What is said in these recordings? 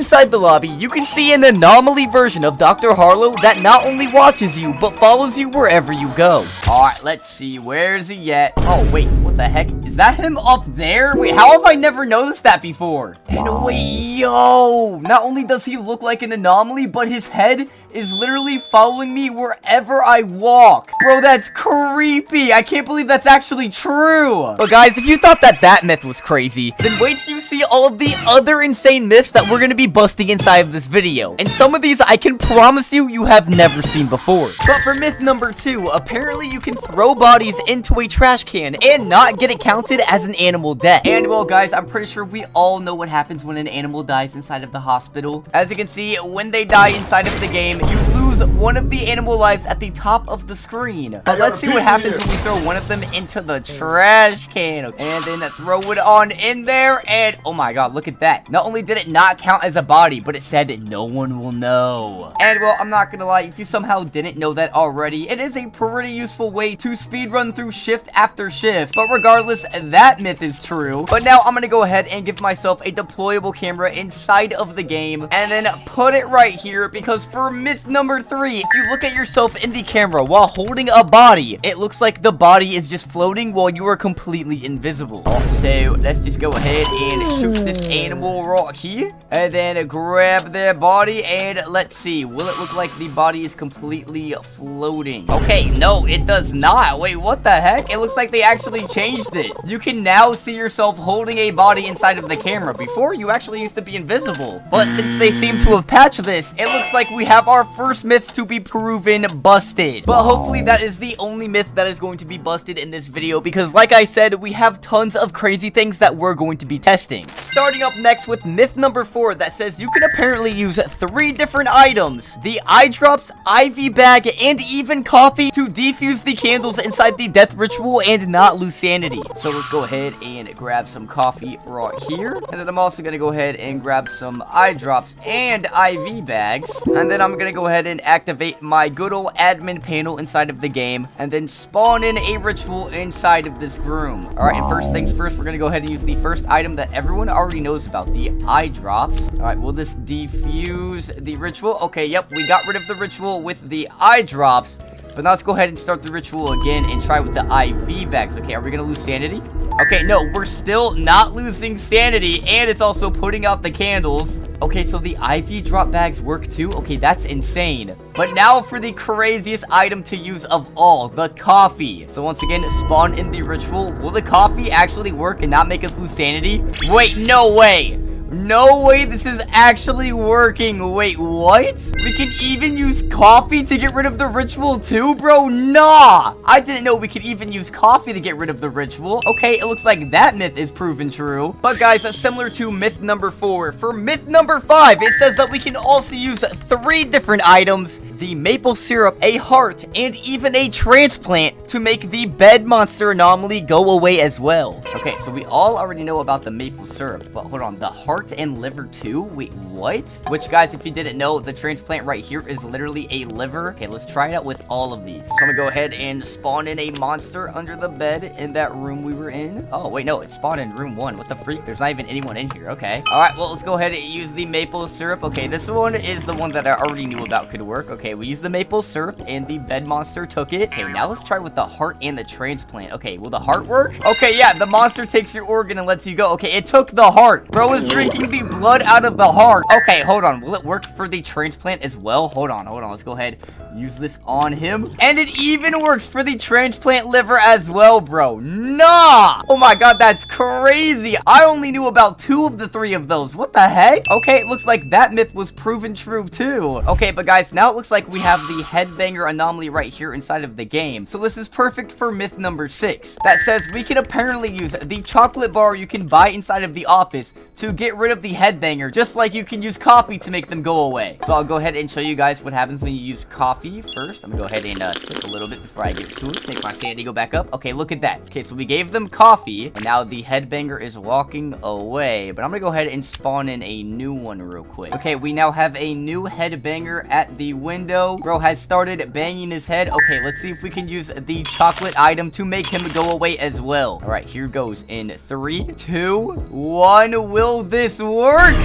inside the lobby, you can see an anomaly version of Dr. Harlow that not only watches you, but follows you wherever you go. Alright, let's see. Where's he at? Oh, wait. What the heck? Is that him up there? Wait, how have I never noticed that before? And wait, yo! Not only does he look like an anomaly, but his head is literally following me wherever I walk. Bro, that's creepy. I can't believe that's actually true. But guys, if you thought that myth was crazy, then wait till you see all of the other insane myths that we're going to be busting inside of this video. And some of these I can promise you have never seen before. But for myth number 2, apparently you can throw bodies into a trash can and not get it counted as an animal death. And well guys, I'm pretty sure we all know what happens when an animal dies inside of the hospital. As you can see, when they die inside of the game, you lose one of the animal lives at the top of the screen. But let's see what happens when we throw one of them into the trash can. And then throw it on in there, and oh my god, look at that. Not only did it not count as a body, but it said no one will know. And well, I'm not gonna lie, if you somehow didn't know that already, it is a pretty useful way to speedrun through shift after shift. But regardless, that myth is true. But now I'm gonna go ahead and give myself a deployable camera inside of the game, and then put it right here, because for myth number 3, if you look at yourself in the camera while holding a body, it looks like the body is just floating while you are completely invisible. So let's just go ahead and shoot this animal right here, and then grab their body, and let's see, will it look like the body is completely floating? Okay, no, it does not. Wait, what the heck? It looks like they actually changed it. You can now see yourself holding a body inside of the camera. Before, you actually used to be invisible. But since they seem to have patched this, it looks like we have our first myth to be proven busted. But hopefully that is the only myth that is going to be busted in this video, because like I said, we have tons of crazy things that we're going to be testing. Starting up next with myth number 4 that says you can apparently use 3 different items: the eye drops, IV bag, and even coffee to defuse the candles inside the death ritual and not lose sanity. So let's go ahead and grab some coffee right here, and then I'm also gonna go ahead and grab some eye drops and IV bags, and then I'm gonna go ahead and activate my good old admin panel inside of the game, and then spawn in a ritual inside of this room. Alright, and first things first, we're gonna go ahead and use the first item that everyone already knows about, the eye drops. Alright, will this defuse the ritual? Okay, yep, we got rid of the ritual with the eye drops. But now let's go ahead and start the ritual again and try with the IV bags. Okay, are we gonna lose sanity? Okay, no, we're still not losing sanity, and it's also putting out the candles. Okay, so the IV drop bags work too? Okay, that's insane. But now for the craziest item to use of all, the coffee. So once again, spawn in the ritual. Will the coffee actually work and not make us lose sanity? Wait, no way. No way this is actually working. Wait, what? We can even use coffee to get rid of the ritual too, bro? Nah! I didn't know we could even use coffee to get rid of the ritual. Okay, it looks like that myth is proven true. But guys, similar to myth number 4, for myth number 5, it says that we can also use 3 different items: the maple syrup, a heart, and even a transplant to make the bed monster anomaly go away as well. Okay, so we all already know about the maple syrup, but hold on, the heart and liver too? Wait, what? Which, guys, if you didn't know, the transplant right here is literally a liver. Okay, let's try it out with all of these. So I'm gonna go ahead and spawn in a monster under the bed in that room we were in. Oh, wait, no, it spawned in room 1. What the freak? There's not even anyone in here. Okay. All right, well, let's go ahead and use the maple syrup. Okay, this one is the one that I already knew about could work. Okay, we used the maple syrup and the bed monster took it. Okay, now let's try with the heart and the transplant. Okay, will the heart work? Okay, yeah, the monster takes your organ and lets you go. Okay, it took the heart. Bro is drinking the blood out of the heart. Okay, hold on. Will it work for the transplant as well? Hold on. Let's go ahead. Use this on him. And it even works for the transplant liver as well, bro. Nah! Oh my god, that's crazy. I only knew about 2 of the 3 of those. What the heck? Okay, it looks like that myth was proven true too. Okay, but guys, now it looks like we have the headbanger anomaly right here inside of the game. So this is perfect for myth number 6. That says we can apparently use the chocolate bar you can buy inside of the office to get rid of the headbanger, just like you can use coffee to make them go away. So I'll go ahead and show you guys what happens when you use coffee first. I'm gonna go ahead and sip a little bit before I get to it. Make my sanity go back up. Okay, look at that. Okay, so we gave them coffee, and now the headbanger is walking away. But I'm gonna go ahead and spawn in a new one real quick. Okay, we now have a new headbanger at the window. window. Bro has started banging his head. Okay, let's see if we can use the chocolate item to make him go away as well. All right, here goes in 3, 2, 1. Will this work?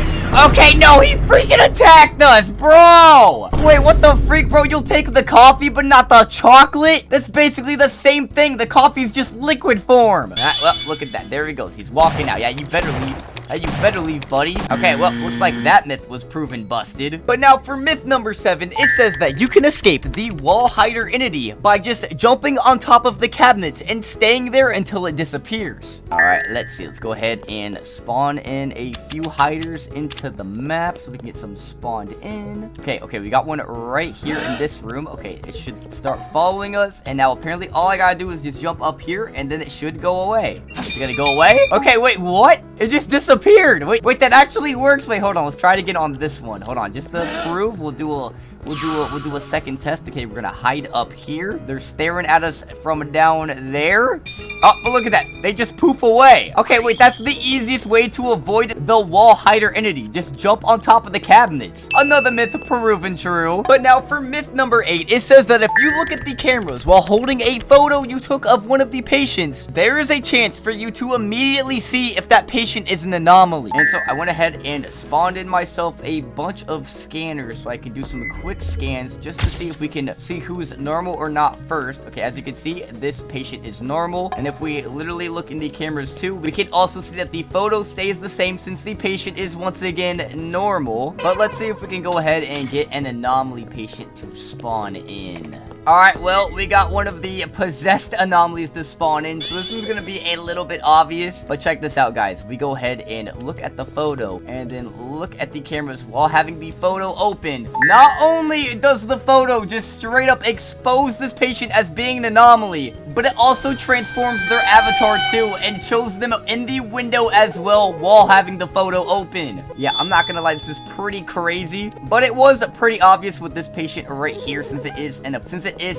Okay, no, he freaking attacked us, bro. Wait, what the freak, bro? You'll take the coffee, but not the chocolate? That's basically the same thing. The coffee's just liquid form. Well, look at that. There he goes. He's walking out. Yeah, you better leave. You better leave, buddy. Okay, well, looks like that myth was proven busted. But now for myth number 7, it says that you can escape the wall hider entity by just jumping on top of the cabinet and staying there until it disappears. All right, let's see. Let's go ahead and spawn in a few hiders into the map so we can get some spawned in. Okay, we got one right here in this room. Okay, it should start following us. And now apparently all I gotta do is just jump up here and then it should go away. Is it gonna go away? Okay, wait, what? It just disappeared. Wait, that actually works. Wait, hold on. Let's try it again on this one. Hold on, just to prove, we'll do a second test. Okay, we're gonna hide up here. They're staring at us from down there. Oh, but look at that. They just poof away. Okay, wait, that's the easiest way to avoid the wall hider entity. Just jump on top of the cabinets. Another myth proven true. But now for myth number 8, it says that if you look at the cameras while holding a photo you took of one of the patients, there is a chance for you to immediately see if that patient is an anomaly. And so I went ahead and spawned in myself a bunch of scanners so I could do some quick scans just to see if we can see who's normal or not first. Okay, as you can see, this patient is normal. And if we literally look in the cameras too, we can also see that the photo stays the same since the patient is once again normal. But let's see if we can go ahead and get an anomaly patient to spawn in. Alright, well, we got one of the possessed anomalies to spawn in, so this is gonna be a little bit obvious. But check this out, guys. We go ahead and look at the photo, and then look at the cameras while having the photo open. Not only does the photo just straight up expose this patient as being an anomaly, but it also transforms their avatar too, and shows them in the window as well while having the photo open. Yeah, I'm not gonna lie, this is pretty crazy, but it was pretty obvious with this patient right here since it is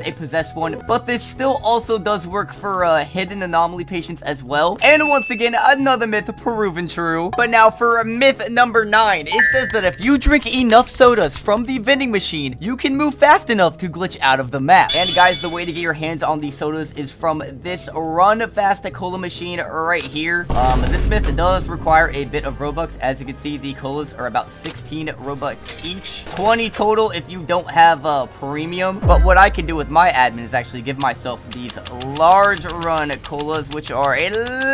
a possessed one. But this still also does work for hidden anomaly patients as well. And once again, another myth proven true. But now for myth number 9, it says that if you drink enough sodas from the vending machine, you can move fast enough to glitch out of the map. And guys, the way to get your hands on these sodas is from this Run Fast Cola machine right here. This myth does require a bit of Robux. As you can see, the colas are about 16 Robux each, 20 total if you don't have premium. But what I can do with my admin is actually give myself these large run colas, which are a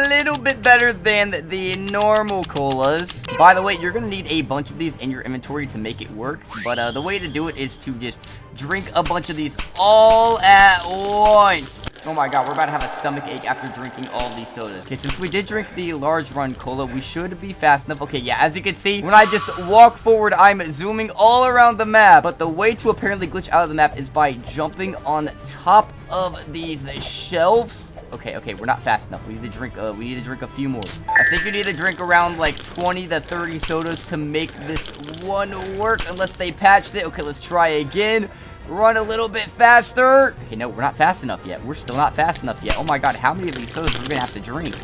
little bit better than the normal colas. By the way, you're gonna need a bunch of these in your inventory to make it work, but the way to do it is to just drink a bunch of these all at once. Oh my god, we're about to have a stomach ache after drinking all these sodas. Okay, since we did drink the large run cola, we should be fast enough. Okay, yeah, as you can see, when I just walk forward, I'm zooming all around the map. But the way to apparently glitch out of the map is by jumping on top of these shelves. Okay, we're not fast enough. We need to drink a few more. I think you need to drink around like 20 to 30 sodas to make this one work, unless they patched it. Okay, let's try again. Run a little bit faster. Okay, no, we're not fast enough yet. We're still not fast enough yet. Oh my god, how many of these sodas are we gonna have to drink?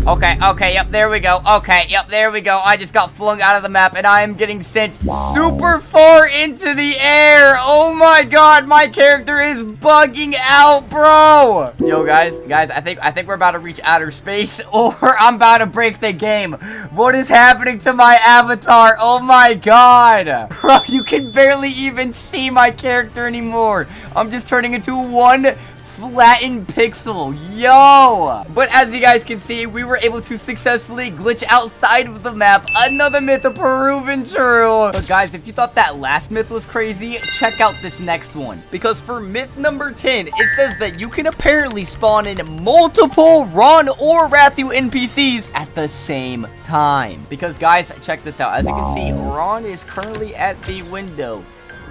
Okay, yep, there we go. Okay, yep, there we go. I just got flung out of the map, and I am getting sent super far into the air. Oh my god, my character is bugging out, bro. Yo, guys, I think we're about to reach outer space, or I'm about to break the game. What is happening to my avatar? Oh my god. Bro, you can barely even see my character anymore. I'm just turning into one flattened pixel. Yo! But as you guys can see, we were able to successfully glitch outside of the map. Another myth proven true. But guys, if you thought that last myth was crazy, check out this next one. Because for myth number 10, it says that you can apparently spawn in multiple Ron or Rathu NPCs at the same time. Because guys, check this out. As you can see, Ron is currently at the window,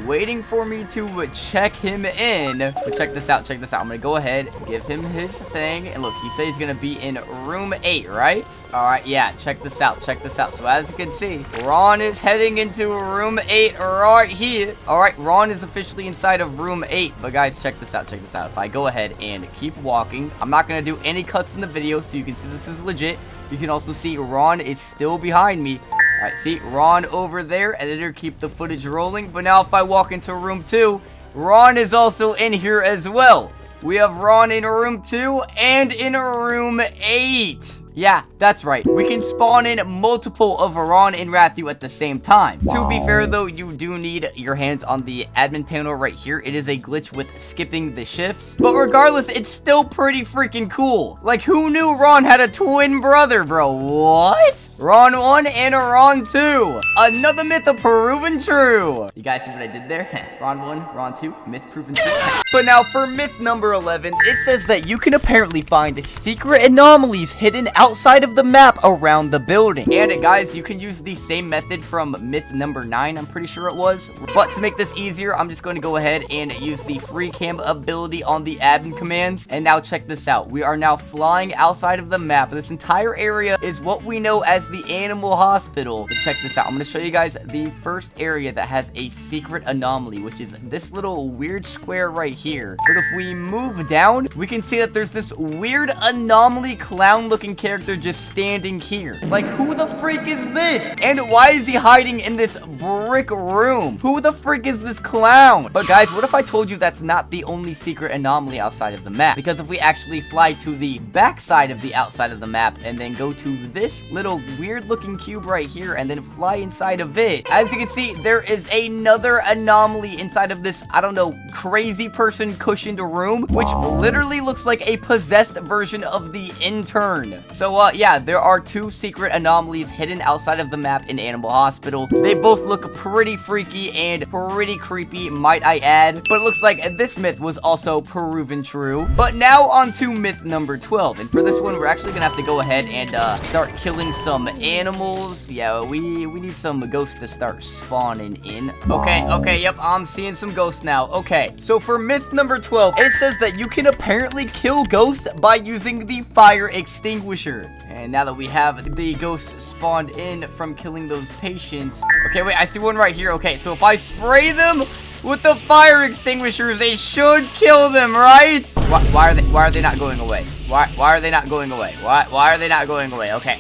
waiting for me to check him in. But check this out. I'm gonna go ahead, give him his thing, and look, he says he's gonna be in room 8, right? All right, yeah, check this out. So as you can see, Ron is heading into room 8 right here. All right, Ron is officially inside of room 8. But guys, check this out. If I go ahead and keep walking, I'm not gonna do any cuts in the video, so you can see this is legit. You can also see Ron is still behind me. Alright, see, Ron over there. Editor, keep the footage rolling. But now if I walk into room 2, Ron is also in here as well. We have Ron in room 2 and in room 8. Yeah, that's right. We can spawn in multiple of Ron and Rathu at the same time. To be fair, though, you do need your hands on the admin panel right here. It is a glitch with skipping the shifts. But regardless, it's still pretty freaking cool. Like, who knew Ron had a twin brother, bro? What? Ron 1 and Ron 2. Another myth proven true. You guys see what I did there? Ron 1, Ron 2, myth proven true. But now for myth number 11, it says that you can apparently find secret anomalies hidden outside of the map around the building. And guys, you can use the same method from myth number 9, I'm pretty sure it was. But to make this easier, I'm just going to go ahead and use the free cam ability on the admin commands. And now check this out. We are now flying outside of the map. This entire area is what we know as the Animal Hospital. But check this out. I'm going to show you guys the first area that has a secret anomaly, which is this little weird square right here. But if we move down, we can see that there's this weird anomaly clown looking character just standing here. Like, who the freak is this? And why is he hiding in this brick room? Who the freak is this clown? But guys, what if I told you that's not the only secret anomaly outside of the map? Because if we actually fly to the back side of the outside of the map and then go to this little weird looking cube right here and then fly inside of it, as you can see, there is another anomaly inside of this, I don't know, crazy person cushioned room, which literally looks like a possessed version of the intern. So, yeah, there are 2 secret anomalies hidden outside of the map in Animal Hospital. They both look pretty freaky and pretty creepy, might I add. But it looks like this myth was also proven true. But now on to myth number 12. And for this one, we're actually gonna have to go ahead and start killing some animals. Yeah, we need some ghosts to start spawning in. Okay, yep, I'm seeing some ghosts now. Okay, so for myth number 12, it says that you can apparently kill ghosts by using the fire extinguisher. And now that we have the ghosts spawned in from killing those patients. Okay, wait, I see one right here. Okay, so if I spray them with the fire extinguishers, they should kill them, right? Why are they not going away? Why are they not going away? Why are they not going away? Okay,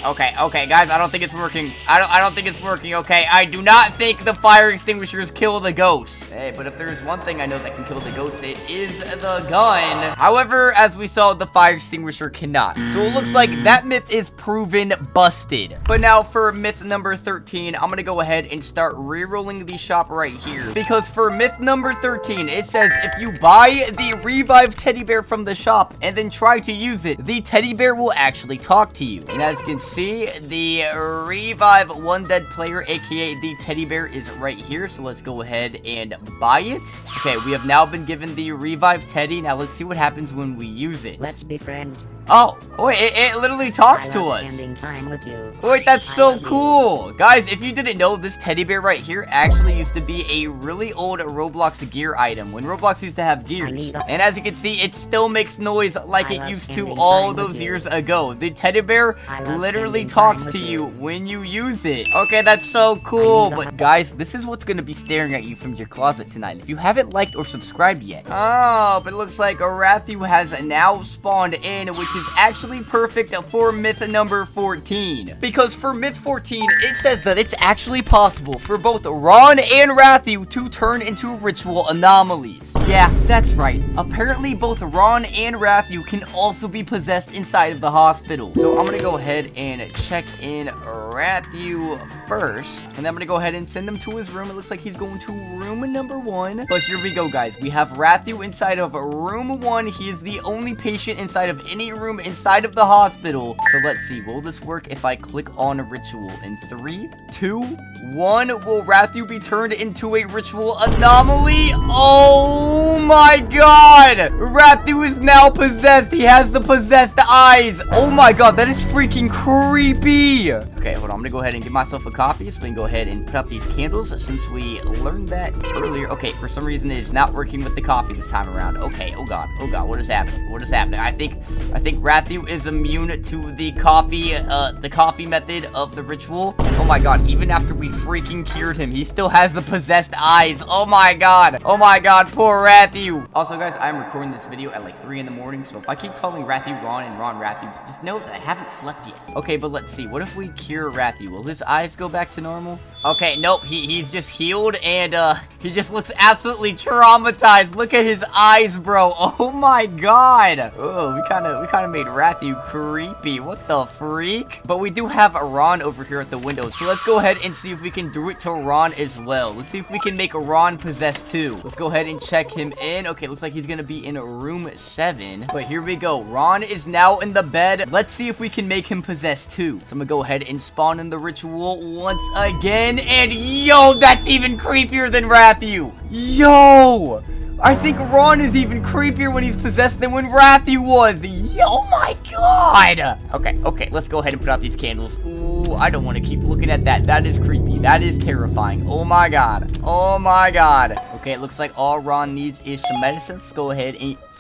guys, I don't think it's working. I don't think it's working, okay? I do not think the fire extinguishers kill the ghosts. Hey, but if there's one thing I know that can kill the ghosts, it is the gun. However, as we saw, the fire extinguisher cannot. So it looks like that myth is proven busted. But now for myth number 13, I'm gonna go ahead and start re-rolling the shop right here. Because for myth number 13, it says if you buy the revived teddy bear from the shop and then try to use it, the teddy bear will actually talk to you. And as you can see, the revive one dead player, aka the teddy bear, is right here. So let's go ahead and buy it. Okay, we have now been given the revive teddy. Now let's see what happens when we use it. Let's be friends. Oh, wait, it literally talks to us. Spending time with you. Wait, that's so cool. Guys, if you didn't know, this teddy bear right here actually used to be a really old Roblox gear item when Roblox used to have gears. And as you can see, it still makes noise like it used to all those years ago. The teddy bear literally talks to you when you use it. Okay, that's so cool. But guys, this is what's going to be staring at you from your closet tonight if you haven't liked or subscribed yet. Oh, but it looks like Rathu has now spawned in, which is actually perfect for myth number 14. Because for myth 14, it says that it's actually possible for both Ron and Rathu to turn into ritual anomalies. Yeah, that's right. Apparently both Ron and Rathu can also be possessed inside of the hospital. So I'm gonna go ahead and check in Rathu first, and then I'm gonna go ahead and send him to his room. It looks like he's going to room number 1. But here we go, guys. We have Rathu inside of room 1. He is the only patient inside of any room inside of the hospital. So let's see, will this work if I click on a ritual? In 3, 2, 1, will Rathu be turned into a ritual anomaly? Oh my god! Rathu is now possessed. He has the possessed eyes. Oh my god, that is freaking creepy. Okay, hold on. I'm gonna go ahead and get myself a coffee so we can go ahead and put out these candles since we learned that earlier. Okay, for some reason it is not working with the coffee this time around. Okay, oh god, what is happening? What is happening? I think Rathu is immune to the coffee method of the ritual. And oh my god, even after we freaking cured him, he still has the possessed eyes. Oh my god, poor Rathu. Also guys, I'm recording this video at like 3 in the morning, so if I keep calling Rathu Ron and Ron Rathu, just know that I haven't slept yet. Okay, but let's see, what if we here, Rathu? Will his eyes go back to normal? Okay, nope, he's just healed, and he just looks absolutely traumatized. Look at his eyes, bro. Oh my god. Oh, we kind of made Rathu creepy. What the freak? But we do have Ron over here at the window, so let's go ahead and see if we can do it to Ron as well. Let's see if we can make Ron possessed too. Let's go ahead and check him in. Okay, looks like he's gonna be in room 7. But here we go. Ron is now in the bed. Let's see if we can make him possessed too. So I'm gonna go ahead and spawn in the ritual once again. And yo, that's even creepier than Rathu. Yo! I think Ron is even creepier when he's possessed than when Rathu was. Oh my god. Okay, let's go ahead and put out these candles. Ooh, I don't want to keep looking at that. That is creepy. That is terrifying. Oh my god. Oh my god. Okay, it looks like all Ron needs is some medicine.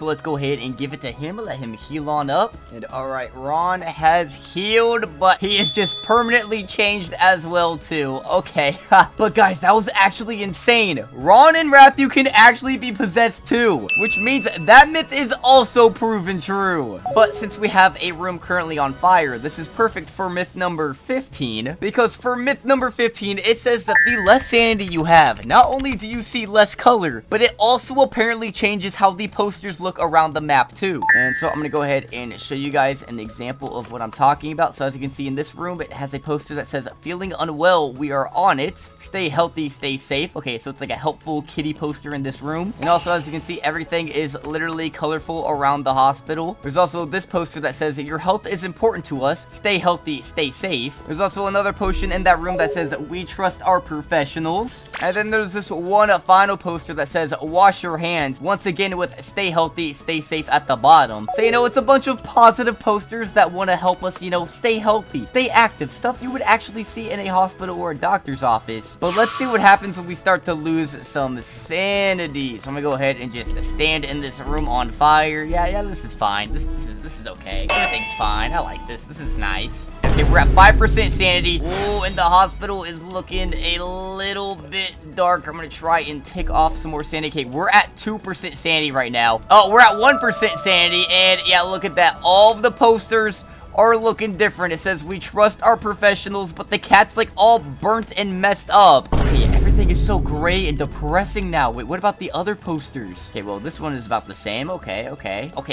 Let's go ahead and give it to him. Let him heal on up. And alright, Ron has healed, but he is just permanently changed as well too. Okay, but guys, that was actually insane. Ron and Rathu can actually be possessed too, which means that myth is also proven true. But since we have a room currently on fire, this is perfect for myth number 15, because for myth number 15, it says that the less sanity you have, not only do you see less color, but it also apparently changes how the posters look around the map too. And so I'm gonna go ahead and show you guys an example of what I'm talking about. So as you can see in this room, it has a poster that says feeling unwell, we are on it, stay healthy, stay safe. Okay, so it's like a helpful kitty poster in this room. And also, as you can see, everything is literally colorful around the hospital. There's also this poster that says your health is important to us, stay healthy, stay safe. There's also another potion in that room that says we trust our professionals. And then there's this one final poster that says wash your hands, once again with stay healthy, stay safe at the bottom. So, you know, it's a bunch of positive posters that want to help us, you know, stay healthy, stay active, stuff you would actually see in a hospital or a doctor's office. But let's see what happens when we start to lose some sanity. So I'm gonna go ahead and just stand in this room on fire. Yeah, this is fine. This is okay. Everything's fine. I like this. This is nice. Okay, we're at 5% sanity. Oh, and the hospital is looking a little bit dark. I'm gonna try and tick off some more sanity. Okay, we're at 2% sanity right now. Oh, we're at 1% sanity, and yeah, look at that. All of the posters are looking different. It says we trust our professionals, but the cat's like all burnt and messed up. Okay, everything is so gray and depressing now. Wait, what about the other posters? Okay, well, this one is about the same. Okay,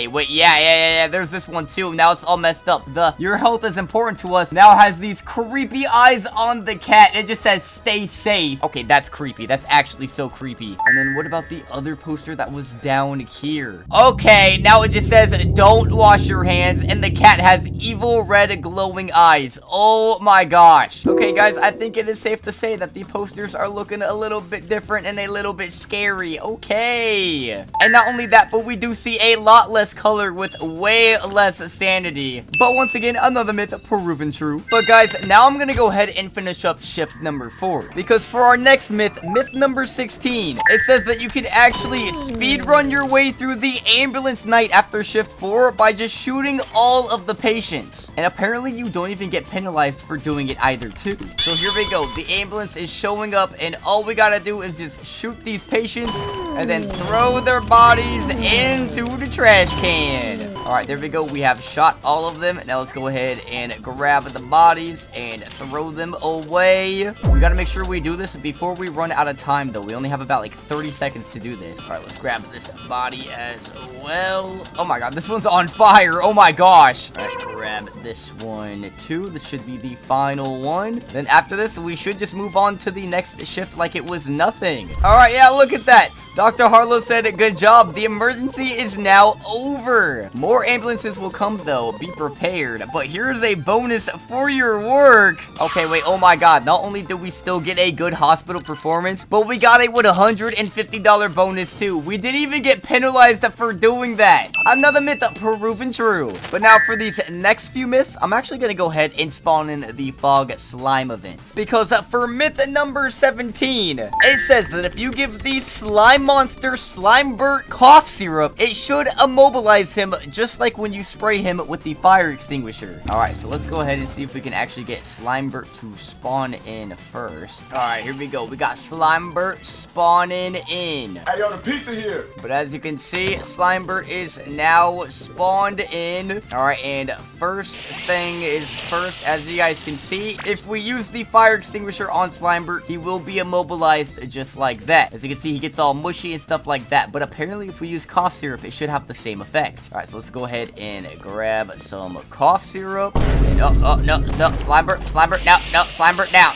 wait, yeah, there's this one too. Now it's all messed up. The your health is important to us now has these creepy eyes on the cat. It just says stay safe. Okay, that's creepy. That's actually so creepy. And then what about the other poster that was down here? Okay, now it just says don't wash your hands, and the cat has evil red glowing eyes. Oh my gosh. Okay, guys, I think it is safe to say that the posters are looking a little bit different and a little bit scary. Okay. And not only that, but we do see a lot less color with way less sanity. But once again, another myth proven true. But guys, now I'm gonna go ahead and finish up shift number 4, because for our next myth, myth number 16, it says that you can actually speed run your way through the ambulance night after shift 4 by just shooting all of the patients. And apparently you don't even get penalized for doing it either too. So here we go. The ambulance is showing up, and all we gotta do is just shoot these patients and then throw their bodies into the trash can. Alright, there we go. We have shot all of them. Now let's go ahead and grab the bodies and throw them away. We gotta make sure we do this before we run out of time, though. We only have about like 30 seconds to do this. Alright, let's grab this body as well. Oh my god, this one's on fire. Oh my gosh. Alright, grab this one too. This should be the final one. Then after this, we should just move on to the next shift like it was nothing. Alright, yeah, look at that. Dr. Harlow said, good job. The emergency is now over. More ambulances will come, though. Be prepared. But here's a bonus for your work. Okay, wait. Oh, my God. Not only did we still get a good hospital performance, but we got a $150 bonus, too. We didn't even get penalized for doing that. Another myth proven true. But now for these next few myths, I'm actually going to go ahead and spawn in the fog slime event. Because for myth number 17, it says that if you give the slime monster Slimebert cough syrup, it should immobilize him just like when you spray him with the fire extinguisher. Alright, so let's go ahead and see if we can actually get Slimebert to spawn in first. Alright, here we go. We got Slimebert spawning in. Hey, yo, the pizza here. But as you can see, Slimebert is now spawned in. Alright, and first thing is first, as you guys can see, if we use the fire extinguisher on Slimebert, he will be immobilized just like that. As you can see, he gets all mushy and stuff like that. But apparently, if we use cough syrup, it should have the same effect. Alright, so let's go ahead and grab some cough syrup. And no, Slimebert, Slimebert down. Slimebert down.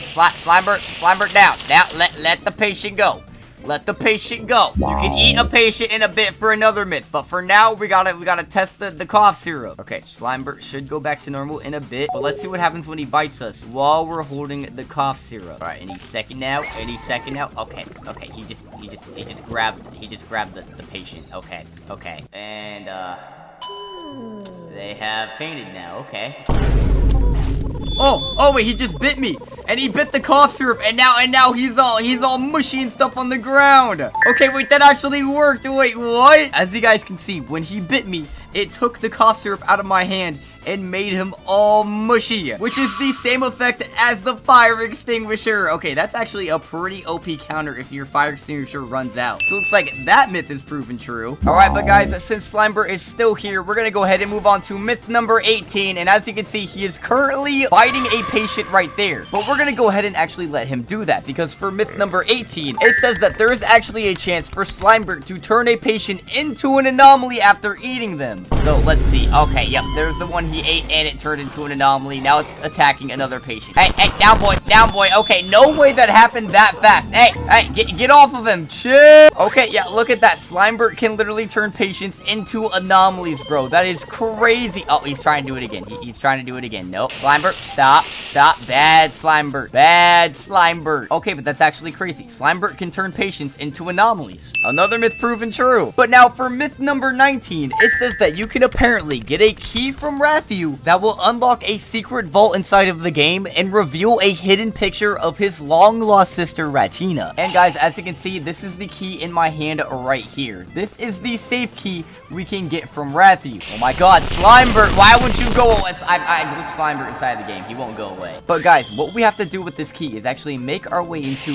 Now, let the patient go. Let the patient go. You can eat a patient in a bit for another myth, but for now, we gotta test the cough syrup. Okay, Slimebert should go back to normal in a bit, but let's see what happens when he bites us while we're holding the cough syrup. All right, any second now. Okay, he just grabbed the patient. Okay, and they have fainted now. Okay. Oh wait, he just bit me, and he bit the cough syrup, and now he's all mushy and stuff on the ground. Okay, wait, that actually worked. Wait, what? As you guys can see, when he bit me, it took the cough syrup out of my hand and made him all mushy, which is the same effect as the fire extinguisher. Okay, that's actually a pretty OP counter if your fire extinguisher runs out. So it looks like that myth is proven true. All right, but guys, since Slimebert is still here, we're gonna go ahead and move on to myth number 18. And as you can see, he is currently biting a patient right there. But we're gonna go ahead and actually let him do that, because for myth number 18, it says that there is actually a chance for Slimebert to turn a patient into an anomaly after eating them. So let's see. Okay, yep, there's the one he ate and it turned into an anomaly. Now it's attacking another patient. Hey, down boy. Okay, no way that happened that fast. Hey, get off of him. Chill. Okay, yeah, look at that. Slimebert can literally turn patients into anomalies, bro. That is crazy. Oh, he's trying to do it again. He's trying to do it again. Nope. Slimebert, stop. Bad Slimebert. Okay, but that's actually crazy. Slimebert can turn patients into anomalies. Another myth proven true. But now for myth number 19, it says that you can apparently get a key from Rathu that will unlock a secret vault inside of the game and reveal a hidden picture of his long-lost sister, Ratina. And guys, as you can see, this is the key in my hand right here. This is the safe key we can get from Rathu. Oh my god, Slimebert, why won't you go away? I glitched Slimebert inside the game. He won't go away. But guys, what we have to do with this key is actually make our way into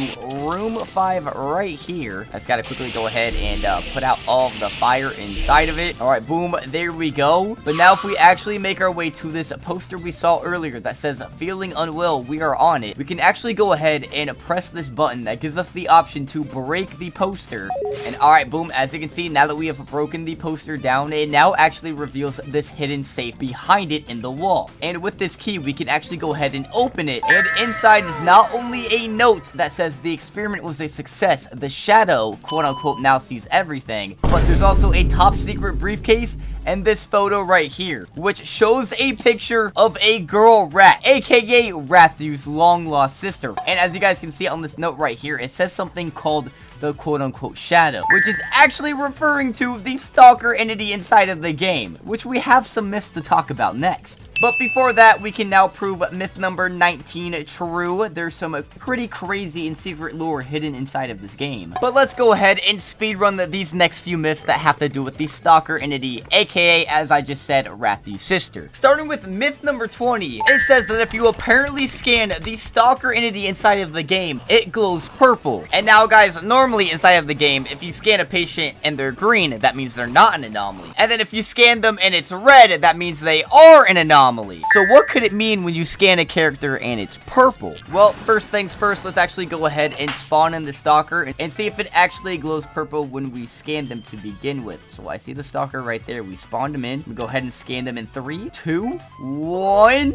room 5 right here. I just gotta quickly go ahead and put out all of the fire inside of it. All right, boom, there we go. But now if we actually make our way to this poster we saw earlier that says feeling unwell, we are on it. We can actually go ahead and press this button that gives us the option to break the poster. And all right, boom, as you can see, now that we have broken the poster down, it now actually reveals this hidden safe behind it in the wall. And with this key, we can actually go ahead and open it. And inside is not only a note that says the experiment was a success, the shadow, quote unquote, now sees everything, but there's also a top secret briefcase and this photo right here, which shows a picture of a girl rat, aka Rathu's long lost sister. And as you guys can see on this note right here, it says something called the quote-unquote shadow, which is actually referring to the stalker entity inside of the game, which we have some myths to talk about next. But before that, we can now prove myth number 19 true. There's some pretty crazy and secret lore hidden inside of this game. But let's go ahead and speedrun these next few myths that have to do with the stalker entity, aka, as I just said, Rathu's sister. Starting with myth number 20, it says that if you apparently scan the stalker entity inside of the game, it glows purple. And now, guys, normally inside of the game, if you scan a patient and they're green, that means they're not an anomaly. And then if you scan them and it's red, that means they are an anomaly. So what could it mean when you scan a character and it's purple? Well, first things first, let's actually go ahead and spawn in the stalker and see if it actually glows purple when we scan them to begin with. So I see the stalker right there. We spawned them in. We go ahead and scan them in 3, 2, 1.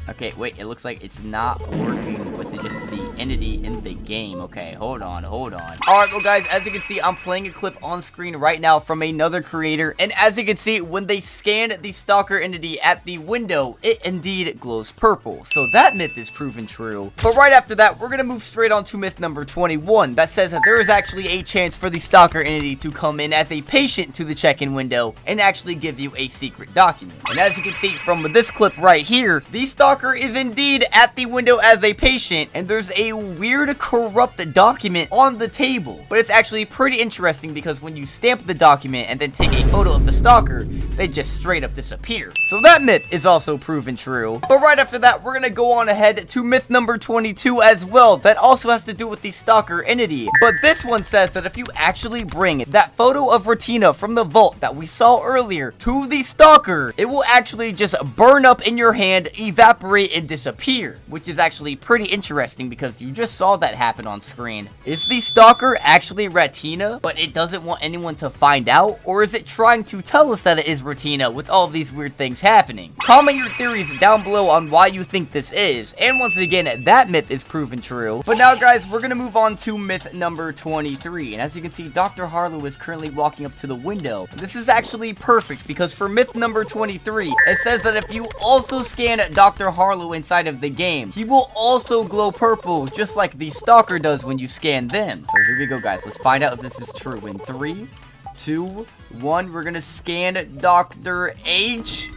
Okay, wait, it looks like it's not working with just the entity in the game. Okay, hold on. Alright, well, guys, as you can see, I'm playing a clip on screen right now from another creator. And as you can see, when they scan the stalker entity at the window, it indeed glows purple. So that myth is proven true. But right after that, we're gonna move straight on to myth number 21. That says that there is actually a chance for the stalker entity to come in as a patient to the check-in window and actually give you a secret document. And as you can see from this clip right here, the stalker is indeed at the window as a patient. patient, and there's a weird corrupt document on the table. But it's actually pretty interesting because when you stamp the document and then take a photo of the stalker, they just straight up disappear. So that myth is also proven true. But right after that, we're gonna go on ahead to myth number 22 as well. That also has to do with the stalker entity. But this one says that if you actually bring that photo of Retina from the vault that we saw earlier to the stalker, it will actually just burn up in your hand, evaporate, and disappear. Which is actually pretty interesting because you just saw that happen on screen. Is the stalker actually Retina, but it doesn't want anyone to find out? Or is it trying to tell us that it is Retina with all of these weird things happening? Comment your theories down below on why you think this is. And once again, that myth is proven true. But now, guys, we're gonna move on to myth number 23. And as you can see, Dr. Harlow is currently walking up to the window. This is actually perfect because for myth number 23, it says that if you also scan Dr. Harlow inside of the game, he will also glow purple, just like the stalker does when you scan them. So here we go, guys. Let's find out if this is true. In 3, 2, 1, we're gonna scan Dr. H.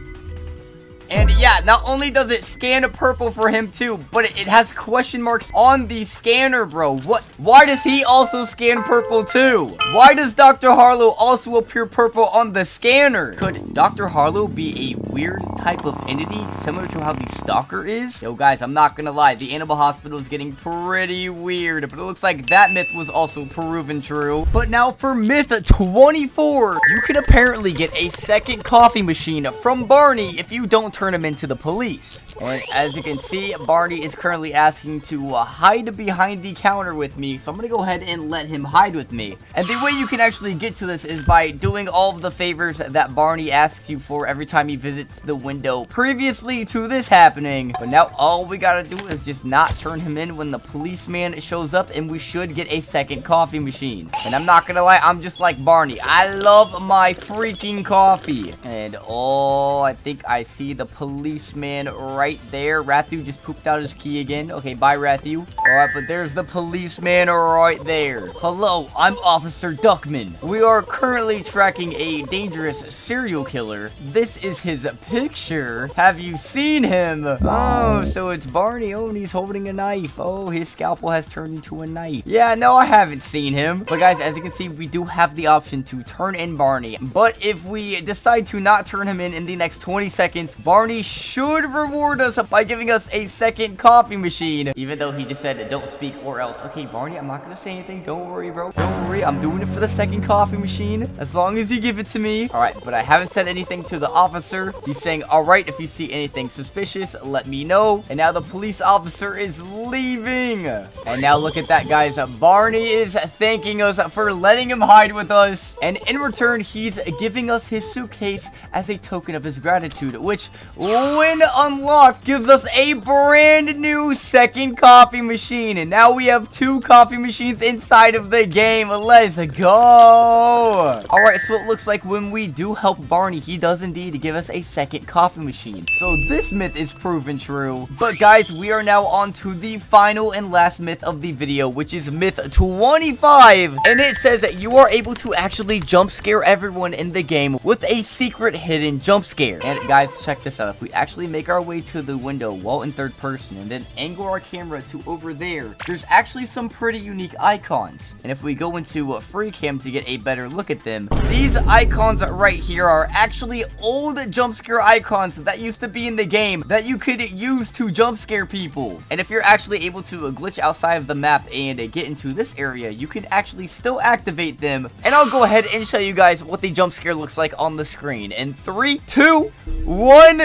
And yeah, not only does it scan a purple for him too, but it has question marks on the scanner, bro. What? Why does he also scan purple too? Why does Dr. Harlow also appear purple on the scanner? Could Dr. Harlow be a weird type of entity similar to how the stalker is? Yo, guys, I'm not gonna lie. The Animal Hospital is getting pretty weird, but it looks like that myth was also proven true. But now for myth 24, you can apparently get a second coffee machine from Barney if you don't turn him into the police. And as you can see, Barney is currently asking to hide behind the counter with me, so I'm gonna go ahead and let him hide with me. And the way you can actually get to this is by doing all of the favors that Barney asks you for every time he visits the window previously to this happening. But now all we gotta do is just not turn him in when the policeman shows up, and we should get a second coffee machine. And I'm not gonna lie, I'm just like Barney. I love my freaking coffee. And oh, I think I see the policeman right there. Rathu just pooped out his key again. Okay, bye, Rathu. Alright, but there's the policeman right there. Hello, I'm Officer Duckman. We are currently tracking a dangerous serial killer. This is his picture. Have you seen him? Oh, so it's Barney. Oh, and he's holding a knife. Oh, his scalpel has turned into a knife. Yeah, no, I haven't seen him. But guys, as you can see, we do have the option to turn in Barney. But if we decide to not turn him in the next 20 seconds, Barney should reward us by giving us a second coffee machine. Even though he just said, don't speak or else. Okay, Barney, I'm not gonna say anything. Don't worry, bro. Don't worry. I'm doing it for the second coffee machine. As long as you give it to me. Alright, but I haven't said anything to the officer. He's saying, alright, if you see anything suspicious, let me know. And now the police officer is leaving. And now look at that, guys. Barney is thanking us for letting him hide with us. And in return, he's giving us his suitcase as a token of his gratitude, which, when unlocked, gives us a brand new second coffee machine. And now we have 2 coffee machines inside of the game. Let's go. Alright, so it looks like when we do help Barney, he does indeed give us a second coffee machine. So this myth is proven true. But guys, we are now on to the final and last myth of the video, which is myth 25. And it says that you are able to actually jump scare everyone in the game with a secret hidden jump scare. And guys, check this out. If we actually make our way to the window while in third person and then angle our camera to over there, there's actually some pretty unique icons. And if we go into free cam to get a better look at them, these icons right here are actually old jump scare icons that used to be in the game that you could use to jump scare people. And if you're actually able to glitch outside of the map and get into this area, you can actually still activate them. And I'll go ahead and show you guys what the jump scare looks like on the screen. In 3, 2, 1.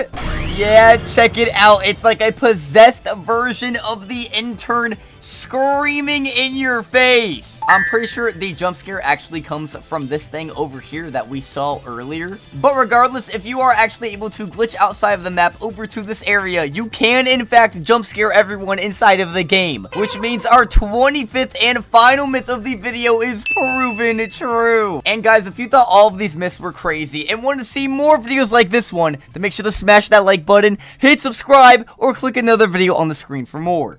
Yeah, check it out. It's like a possessed version of the intern screaming in your face. I'm pretty sure the jump scare actually comes from this thing over here that we saw earlier. But regardless, if you are actually able to glitch outside of the map over to this area, you can in fact jump scare everyone inside of the game, which means our 25th and final myth of the video is proven true. And guys, if you thought all of these myths were crazy and want to see more videos like this one, then make sure to smash that like button, hit subscribe, or click another video on the screen for more.